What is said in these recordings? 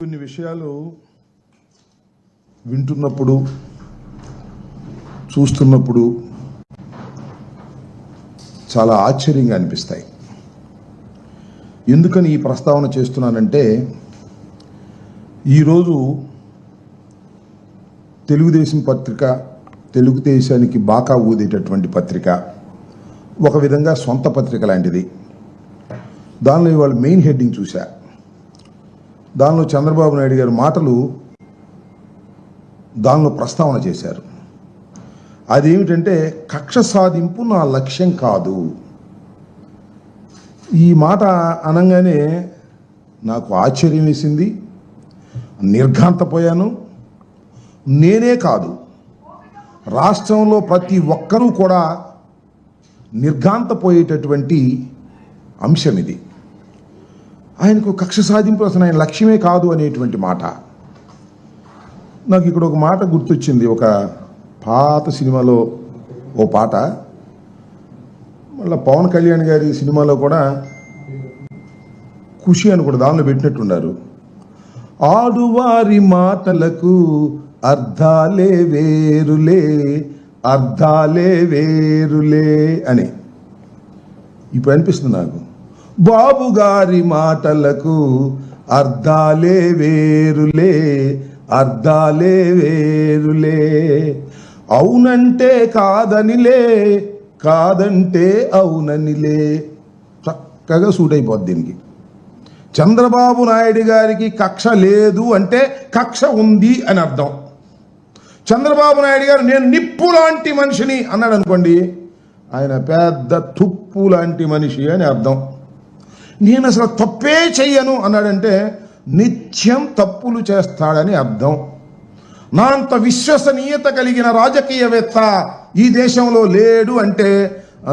కొన్ని విషయాలు వింటున్నప్పుడు చూస్తున్నప్పుడు చాలా ఆశ్చర్యంగా అనిపిస్తాయి. ఎందుకని ఈ ప్రస్తావన చేస్తున్నానంటే, ఈరోజు తెలుగుదేశం పత్రిక, తెలుగుదేశానికి బాకా ఊదేటటువంటి పత్రిక, ఒక విధంగా సొంత పత్రిక లాంటిది. దానిలో ఇవాళ మెయిన్ హెడ్డింగ్ చూశా. దానిలో చంద్రబాబు నాయుడు గారి మాటలు దానిలో ప్రస్తావన చేశారు. అదేమిటంటే, కక్ష సాధింపు నా లక్ష్యం కాదు. ఈ మాట అనగానే నాకు ఆశ్చర్యం వేసింది, నిర్ఘాంతపోయాను. నేనే కాదు, రాష్ట్రంలో ప్రతి ఒక్కరూ కూడా నిర్ఘాంతపోయేటటువంటి అంశం ఇది. ఆయనకు కక్ష సాధింపు అసలు ఆయన లక్ష్యమే కాదు అనేటువంటి మాట. నాకు ఇక్కడ ఒక మాట గుర్తొచ్చింది. ఒక పాత సినిమాలో ఓ పాట, మళ్ళీ పవన్ కళ్యాణ్ గారి సినిమాలో కూడా ఖుషి అని కూడా దానిలో పెట్టినట్టున్నారు. ఆడువారి మాటలకు అర్థాలే వేరులే, అర్థాలే వేరులే అని ఇప్పుడు అనిపిస్తుంది నాకు. బాబు గారి మాటలకు అర్థాలే వేరులే, అర్థాలే వేరులే. అవునంటే కాదనిలే, కాదంటే అవుననిలే. చక్కగా సూట్ అయిపోద్ది దీనికి. చంద్రబాబు నాయుడు గారికి కక్ష లేదు అంటే కక్ష ఉంది అని అర్థం. చంద్రబాబు నాయుడు గారు నేను నిప్పు లాంటి మనిషిని అన్నాడు అనుకోండి, ఆయన పెద్ద తుప్పు లాంటి మనిషి అని అర్థం. నేను అసలు తప్పే చెయ్యను అన్నాడంటే నిత్యం తప్పులు చేస్తాడని అర్థం. నా అంత విశ్వసనీయత కలిగిన రాజకీయవేత్త ఈ దేశంలో లేడు అంటే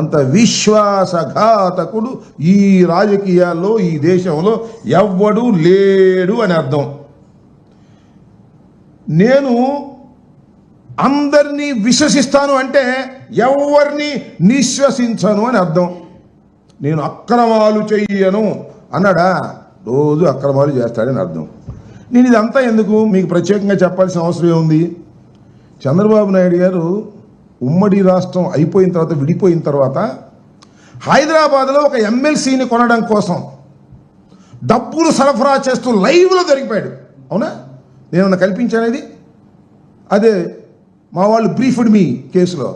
అంత విశ్వాసఘాతకుడు ఈ రాజకీయాల్లో, ఈ దేశంలో ఎవ్వడూ లేడు అని అర్థం. నేను అందరినీ విశ్వసిస్తాను అంటే ఎవరిని నిశ్వసించను అని అర్థం. నేను అక్రమాలు చెయ్యను అన్నాడా, రోజు అక్రమాలు చేస్తాడని అర్థం. నేను ఇదంతా ఎందుకు మీకు ప్రత్యేకంగా చెప్పాల్సిన అవసరం ఏముంది? చంద్రబాబు నాయుడు గారు ఉమ్మడి రాష్ట్రం అయిపోయిన తర్వాత, విడిపోయిన తర్వాత హైదరాబాద్లో ఒక ఎమ్మెల్సీని కొనడం కోసం డబ్బులు సరఫరా చేస్తూ లైవ్లో దొరికిపోయాడు. అవునా? నేనన్నా కల్పించానేది? అదే మా వాళ్ళు బ్రీఫ్డ్ మీ కేసులో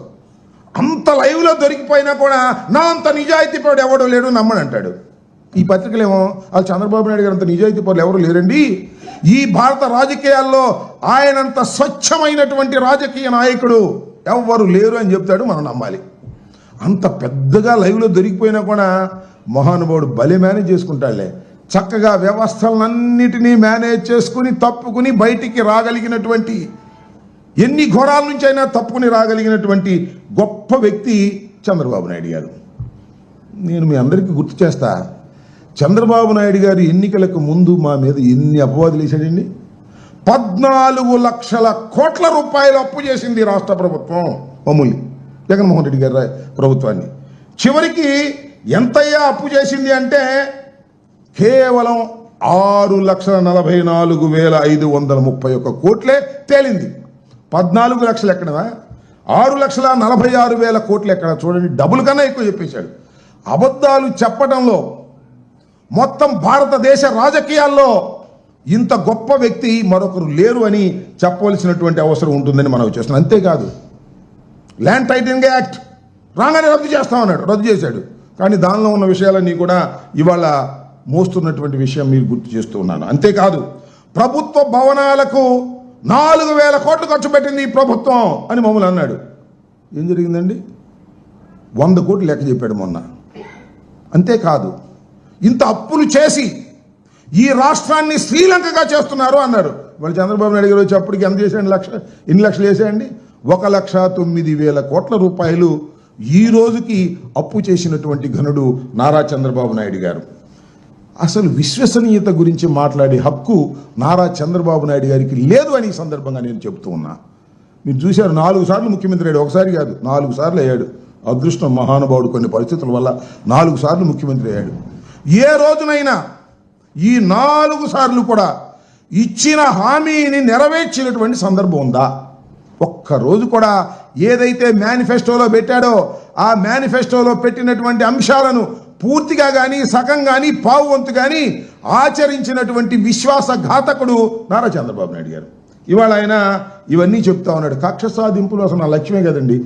అంత లైవ్లో దొరికిపోయినా కూడా నా అంత నిజాయితీ పరుడు ఎవడో లేడు నమ్మని అంటాడు. ఈ పత్రికలేమో అది చంద్రబాబు నాయుడు గారు అంత నిజాయితీ పరులు ఎవరు లేరండి, ఈ భారత రాజకీయాల్లో ఆయనంత స్వచ్ఛమైనటువంటి రాజకీయ నాయకుడు ఎవ్వరు లేరు అని చెప్తాడు. మనం నమ్మాలి. అంత పెద్దగా లైవ్లో దొరికిపోయినా కూడా మహానుభావుడు భలే మేనేజ్ చేసుకుంటాడులే. చక్కగా వ్యవస్థలన్నిటినీ మేనేజ్ చేసుకుని తప్పుకుని బయటికి రాగలిగినటువంటి, ఎన్ని ఘోరాల నుంచి అయినా తప్పుకుని రాగలిగినటువంటి గొప్ప వ్యక్తి చంద్రబాబు నాయుడు గారు. నేను మీ అందరికీ గుర్తు చేస్తా, చంద్రబాబు నాయుడు గారు ఎన్నికలకు ముందు మా మీద ఎన్ని అపవాదులు వేశాడండి. 14 లక్షల కోట్ల రూపాయలు అప్పు చేసింది రాష్ట్ర ప్రభుత్వం, మామూలు జగన్మోహన్ రెడ్డి గారి ప్రభుత్వాన్ని. చివరికి ఎంతయ్యా అప్పు చేసింది అంటే కేవలం 6,44,531 కోట్లే తేలింది. 14 లక్షలు ఎక్కడవా, 6,46,000 కోట్లు ఎక్కడ? చూడండి, డబుల్ కన్నా ఎక్కువ చెప్పేశాడు. అబద్ధాలు చెప్పడంలో మొత్తం భారతదేశ రాజకీయాల్లో ఇంత గొప్ప వ్యక్తి మరొకరు లేరు అని చెప్పవలసినటువంటి అవసరం ఉంటుందని మనం చేస్తున్నాం. అంతేకాదు, ల్యాండ్ టైటిలింగ్ యాక్ట్ రాగానే రద్దు చేస్తామన్నాడు, రద్దు చేశాడు. కానీ దానిలో ఉన్న విషయాలన్నీ కూడా ఇవాళ మోస్తున్నటువంటి విషయం మీరు గుర్తు చేస్తూ ఉన్నాను. అంతేకాదు, ప్రభుత్వ భవనాలకు 4,000 కోట్లు ఖర్చు పెట్టింది ఈ ప్రభుత్వం అని మమ్మల్ని అన్నాడు. ఏం జరిగిందండి? 100 కోట్లు లెక్క చెప్పాడు మొన్న. అంతేకాదు, ఇంత అప్పులు చేసి ఈ రాష్ట్రాన్ని శ్రీలంకగా చేస్తున్నారు అన్నారు. వాళ్ళు చంద్రబాబు నాయుడు గారు వచ్చేప్పటికి ఎంత చేశాడు? ఎన్ని లక్షలు వేసాయండి? 1,09,000 కోట్ల రూపాయలు ఈ రోజుకి అప్పు చేసినటువంటి ఘనుడు నారా చంద్రబాబు నాయుడు గారు. అసలు విశ్వసనీయత గురించి మాట్లాడే హక్కు నారా చంద్రబాబు నాయుడు గారికి లేదు అని ఈ సందర్భంగా నేను చెబుతూ ఉన్నా. మీరు చూశారు, 4 సార్లు ముఖ్యమంత్రి అయ్యాడు. ఒకసారి కాదు, 4 సార్లు అయ్యాడు. అదృష్టం మహానుభావుడు, కొన్ని పరిస్థితుల వల్ల 4 సార్లు ముఖ్యమంత్రి అయ్యాడు. ఏ రోజునైనా ఈ 4 సార్లు కూడా ఇచ్చిన హామీని నెరవేర్చినటువంటి సందర్భం ఉందా? ఒక్కరోజు కూడా ఏదైతే మేనిఫెస్టోలో పెట్టాడో ఆ మేనిఫెస్టోలో పెట్టినటువంటి అంశాలను పూర్తిగా కానీ సగం కానీ పావు వంతు కానీ ఆచరించినటువంటి విశ్వాసఘాతకుడు నారా చంద్రబాబు నాయుడు గారు. ఇవాళ ఆయన ఇవన్నీ చెప్తా ఉన్నాడు. కక్ష సాధింపులు అసలు నా లక్ష్యమే కదండి.